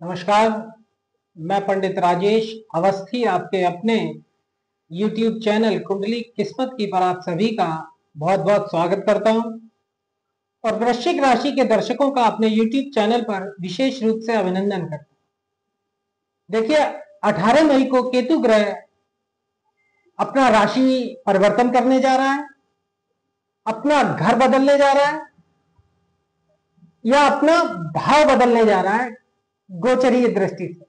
नमस्कार। मैं पंडित राजेश अवस्थी आपके अपने YouTube चैनल कुंडली किस्मत की पर आप सभी का बहुत बहुत स्वागत करता हूं और वृश्चिक राशि के दर्शकों का अपने YouTube चैनल पर विशेष रूप से अभिनंदन करता हूं। देखिए, 18 मई को केतु ग्रह अपना राशि परिवर्तन करने जा रहा है, अपना घर बदलने जा रहा है या अपना भाव बदलने जा रहा है गोचरीय दृष्टि से।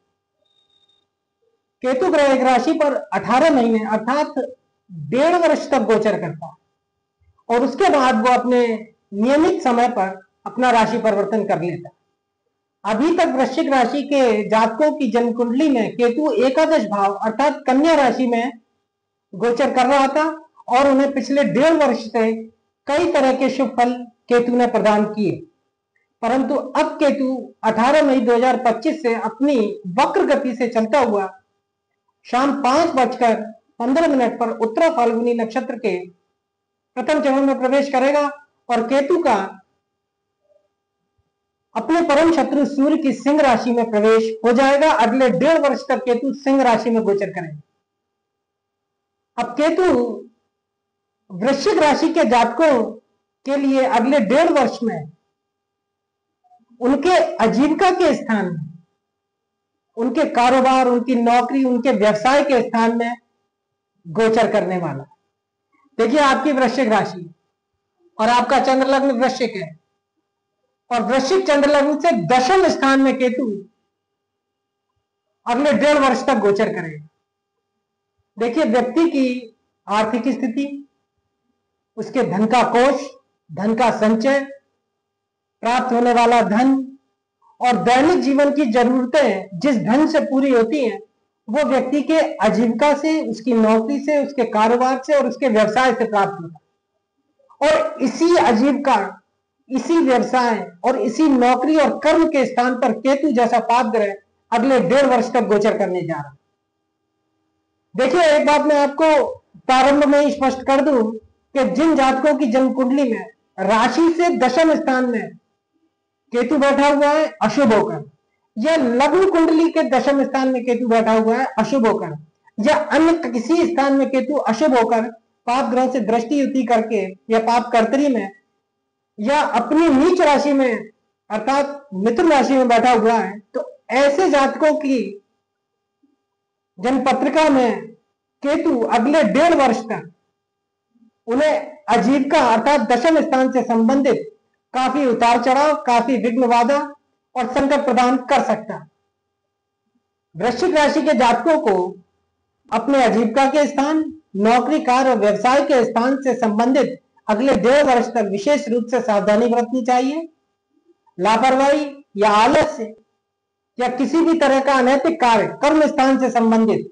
केतु ग्रह एक राशि पर 18 महीने अर्थात 1.5 वर्ष तक गोचर करता है और उसके बाद वो अपने नियमित समय पर अपना राशि परिवर्तन कर लेता है। अभी तक वृश्चिक राशि के जातकों की जन्म कुंडली में केतु एकादश भाव अर्थात कन्या राशि में गोचर कर रहा था और उन्हें पिछले 1.5 वर्ष से कई तरह के शुभ फल केतु ने प्रदान किए, परंतु अब केतु 18 मई 2025 से अपनी वक्र गति से चलता हुआ शाम 5:15 पर उत्तरा फाल्गुनी नक्षत्र के प्रथम चरण में प्रवेश करेगा और केतु का अपने परम शत्रु सूर्य की सिंह राशि में प्रवेश हो जाएगा। अगले 1.5 वर्ष तक केतु सिंह राशि में गोचर करेगा। अब केतु वृश्चिक राशि के जातकों के लिए अगले 1.5 वर्ष में उनके आजीविका के स्थान में, उनके कारोबार, उनकी नौकरी, उनके व्यवसाय के स्थान में गोचर करने वाला। देखिए, आपकी वृश्चिक राशि और आपका चंद्र लग्न वृश्चिक है और वृश्चिक चंद्र लग्न से दशम स्थान में केतु अगले 1.5 वर्ष तक गोचर करेगा। देखिए, व्यक्ति की आर्थिक स्थिति, उसके धन का कोष, धन का संचय, प्राप्त होने वाला धन और दैनिक जीवन की जरूरतें जिस धन से पूरी होती हैं वो व्यक्ति के आजीविका से, उसकी नौकरी से, उसके कारोबार से और उसके व्यवसाय से प्राप्त होता है। और इसी आजीविका, इसी व्यवसाय और इसी नौकरी और कर्म के स्थान पर केतु जैसा पाप ग्रह अगले 1.5 वर्ष तक गोचर करने जा रहा है। देखिए, एक बात मैं आपको प्रारंभ में ही स्पष्ट कर दूं कि जिन जातकों की जन्म कुंडली में राशि से दशम स्थान में केतु बैठा हुआ है अशुभ होकर, या लग्न कुंडली के दशम स्थान में केतु बैठा हुआ है अशुभ होकर, या अन्य किसी स्थान में केतु अशुभ होकर पाप ग्रह से दृष्टि युति करके या पाप कर्तरी में या अपनी नीच राशि में अर्थात मिथुन राशि में बैठा हुआ है, तो ऐसे जातकों की जन्म पत्रिका में केतु अगले 1.5 वर्ष तक उन्हें आजीविका अर्थात दशम स्थान से संबंधित काफी उतार चढ़ाव, काफी विघ्न बाधा और संकट प्रदान कर सकता है। वृश्चिक राशि के जातकों को अपने आजीविका के स्थान, नौकरी, कार्य और व्यवसाय के स्थान से संबंधित अगले 1.5 वर्ष तक विशेष रूप से सावधानी बरतनी चाहिए। लापरवाही या आलस्य या किसी भी तरह का अनैतिक कार्य कर्म स्थान से संबंधित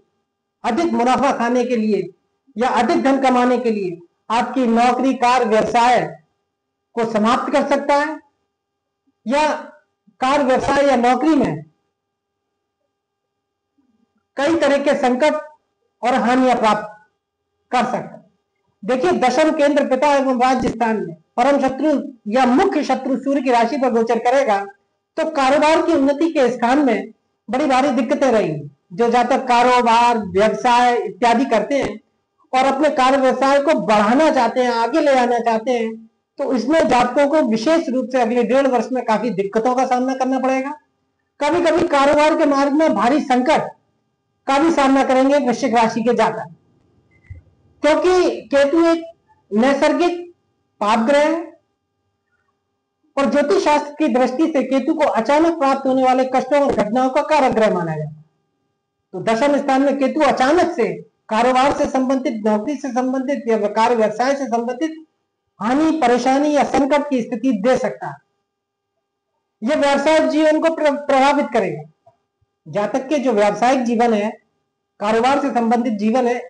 अधिक मुनाफा खाने के लिए या अधिक धन कमाने के लिए आपकी नौकरी, कार्य, व्यवसाय को समाप्त कर सकता है या कार्य, व्यवसाय या नौकरी में कई तरह के संकट और हानियां प्राप्त कर सकता है। देखिए, दशम केंद्र पिता एवं राज्य स्थान में परम शत्रु या मुख्य शत्रु सूर्य की राशि पर गोचर करेगा तो कारोबार की उन्नति के स्थान में बड़ी भारी दिक्कतें रहेंगी। जो जातक कारोबार, व्यवसाय इत्यादि करते हैं और अपने कार्य व्यवसाय को बढ़ाना चाहते हैं, आगे ले जाना चाहते हैं, तो इसमें जातकों को विशेष रूप से अगले 1.5 वर्ष में काफी दिक्कतों का सामना करना पड़ेगा। कभी कभी कारोबार के मार्ग में भारी संकट का भी सामना करेंगे वृश्चिक राशि के जातक, क्योंकि केतु एक नैसर्गिक पाप ग्रह है और ज्योतिष शास्त्र की दृष्टि से केतु को अचानक प्राप्त होने वाले कष्टों और घटनाओं का कारक ग्रह माना जाता है। तो दशम स्थान में केतु अचानक से कारोबार से संबंधित, नौकरी से संबंधित या कार्य व्यवसाय से संबंधित हानि, परेशानी या संकट की स्थिति दे सकता है। यह व्यावसायिक जीवन को प्रभावित करेगा। जातक के जो व्यावसायिक जीवन है, कारोबार से संबंधित जीवन है,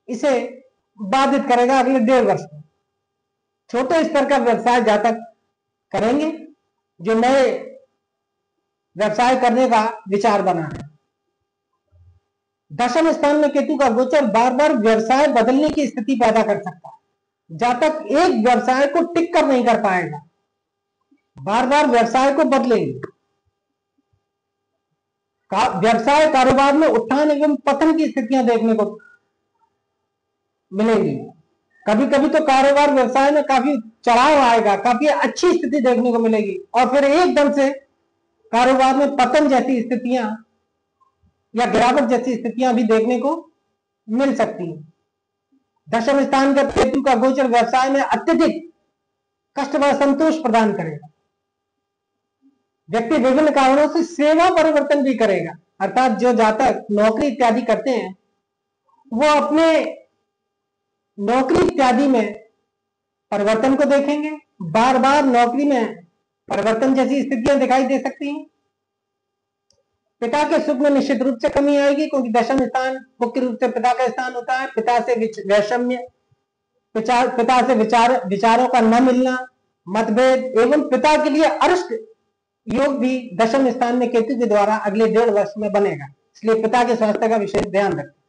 इसे बाधित करेगा अगले 1.5 वर्ष में। छोटे स्तर का व्यवसाय जातक करेंगे जो नए व्यवसाय करने का विचार बना है। दशम स्थान में केतु का गोचर बार बार व्यवसाय बदलने की स्थिति पैदा कर सकता है। जातक एक व्यवसाय को टिक कर नहीं कर पाएगा, बार बार व्यवसाय को बदलेंगे। व्यवसाय कारोबार में उत्थान एवं पतन की स्थितियां देखने को मिलेंगी। कभी कभी तो कारोबार व्यवसाय में काफी चढ़ाव आएगा, काफी अच्छी स्थिति देखने को मिलेगी, और फिर एकदम से कारोबार में पतन जैसी स्थितियां या गिरावट जैसी स्थितियां भी देखने को मिल सकती हैं। दशम स्थान का केतु का गोचर व्यवसाय में अत्यधिक कष्ट व संतोष प्रदान करेगा। व्यक्ति विभिन्न कारणों से सेवा परिवर्तन भी करेगा, अर्थात जो जातक नौकरी इत्यादि करते हैं वो अपने नौकरी इत्यादि में परिवर्तन को देखेंगे। बार बार नौकरी में परिवर्तन जैसी स्थितियां दिखाई दे सकती हैं। पिता के सुख में निश्चित रूप से कमी आएगी, क्योंकि दशम स्थान मुख्य रूप से पिता का स्थान होता है। पिता से वैषम्य, पिता से विचारों का न मिलना, मतभेद एवं पिता के लिए अरिष्ट योग भी दशम स्थान में केतु के द्वारा अगले 1.5 वर्ष में बनेगा। इसलिए पिता के स्वास्थ्य का विशेष ध्यान रखें।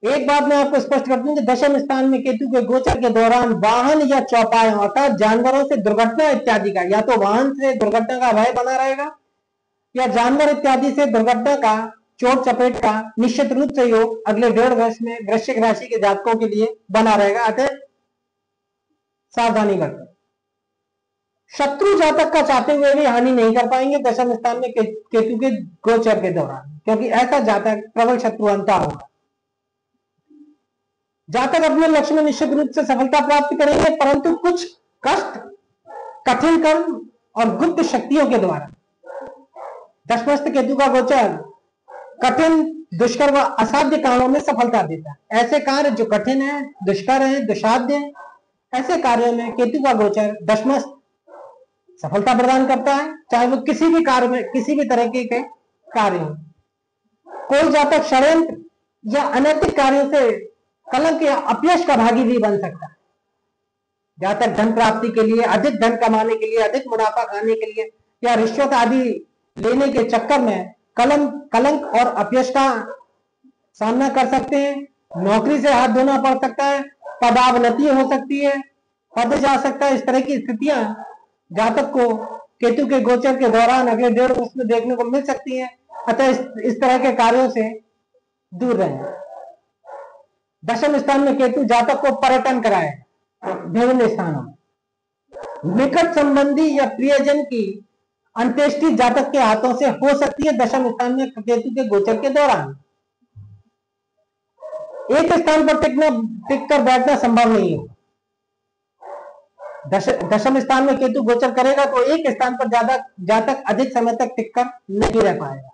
एक बात मैं आपको स्पष्ट कर दूं कि दशम स्थान में केतु के गोचर के दौरान वाहन या चौपायों अर्थात जानवरों से दुर्घटना इत्यादि का, या तो वाहन से दुर्घटना का भय बना रहेगा या जानवर इत्यादि से दुर्घटना का, चोट चपेट का निश्चित रूप से योग अगले 1.5 वर्ष में वृश्चिक राशि के जातकों के लिए बना रहेगा। अतः सावधानी बरतें। शत्रु जातक का चाहते हुए भी हानि नहीं कर पाएंगे दशम स्थान में केतु के गोचर के दौरान, क्योंकि ऐसा जातक प्रबल शत्रुअंता होगा। जातक अपने लक्ष्य में निश्चित रूप से सफलता प्राप्त करेंगे, परंतु कुछ कष्ट, कठिन कर्म और गुप्त शक्तियों के द्वारा। दशमस्थ केतु का गोचर कठिन, दुष्कर व असाध्य कामों में सफलता देता है। ऐसे कार्य जो कठिन है, दुष्कर है, दुसाध्य है, ऐसे कार्यों में केतु का गोचर दशमस्थ सफलता प्रदान करता है, चाहे वो किसी भी कार्य में, किसी भी तरह के कार्य हो। कोई जातक षड्यंत्र या अनैतिक कार्यों से कलंक या अपयश का भागी भी बन सकता है। जातक धन प्राप्ति के लिए, अधिक धन कमाने के लिए, अधिक मुनाफा खाने के लिए या रिश्वत आदि लेने के चक्कर में कलंक और अपयश का सामना कर सकते हैं। नौकरी से हाथ धोना पड़ सकता है, पदावनति हो सकती है, पद जा सकता है। इस तरह की स्थितियां जातक को केतु के गोचर के दौरान अगले 1.5 वर्ष में देखने को मिल सकती हैं। अतः इस तरह के कार्यों से दूर रहें। दशम स्थान में केतु जातक को पर्यटन कराए विभिन्न स्थानों में। निकट संबंधी या प्रियजन की अंत्येष्टि जातक के हाथों से हो सकती है दशम स्थान में केतु के गोचर के दौरान। एक स्थान पर टिककर बैठना संभव नहीं है। दशम स्थान में केतु गोचर करेगा तो एक स्थान पर जातक अधिक समय तक टिककर नहीं रह पाएगा।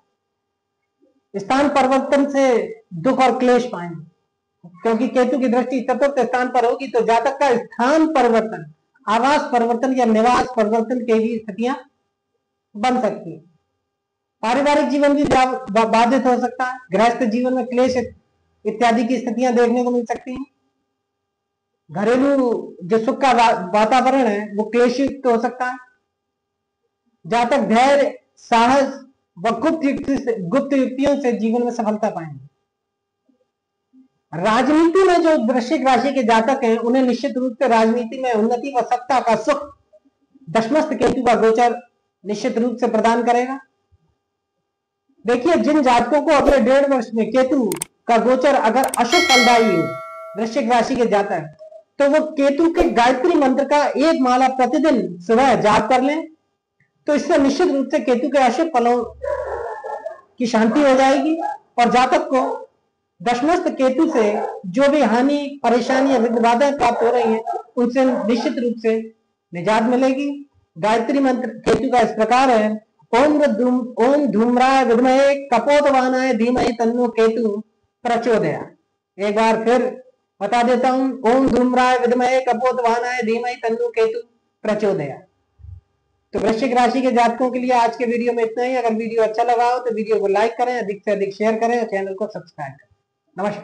स्थान परिवर्तन से दुख और क्लेश पाएंगे, क्योंकि केतु की दृष्टि चतुर्थ स्थान पर होगी तो जातक का स्थान परिवर्तन, आवास परिवर्तन या निवास परिवर्तन की भी स्थितियां बन सकती है। पारिवारिक जीवन भी बाधित हो सकता है। गृहस्थ जीवन में क्लेश इत्यादि की स्थितियां देखने को मिल सकती हैं। घरेलू जो सुख का वातावरण है वो क्लेशयुक्त हो सकता है। जातक धैर्य, साहस व गुप्त युक्तियों से जीवन में सफलता पाएंगे। राजनीति में जो वृश्चिक राशि के जातक हैं उन्हें निश्चित रूप से राजनीति में उन्नति व सत्ता का सुख दशमस्थ केतु का गोचर निश्चित रूप से प्रदान करेगा। देखिए, जिन जातकों को अगले 1.5 वर्ष में केतु का गोचर अगर अशुभ फलदायी हो, वृश्चिक राशि के जातक, तो वो केतु के गायत्री मंत्र का 1 माला प्रतिदिन सुबह जाप कर लें, तो इससे निश्चित रूप से केतु के अशुभ फलों की शांति हो जाएगी और जातक को दशमस्थ केतु से जो भी हानि, परेशानी या विघ्न बाधाएं प्राप्त हो रही हैं उनसे निश्चित रूप से निजात मिलेगी। गायत्री मंत्र केतु का इस प्रकार है: ओम धूम्राय विद्महे कपोतवानाय धीमहि तन्नो केतु प्रचोदयात्। एक बार फिर बता देता हूं, ओम धूम्राय विद्महे कपोतवानाय धीमहि तन्नो केतु प्रचोदयात्। तो वृश्चिक राशि के जातकों के लिए आज के वीडियो में इतना ही। अगर वीडियो अच्छा लगा हो तो वीडियो को लाइक करें, अधिक से अधिक शेयर करें और चैनल को सब्सक्राइब करें। नमस्कार।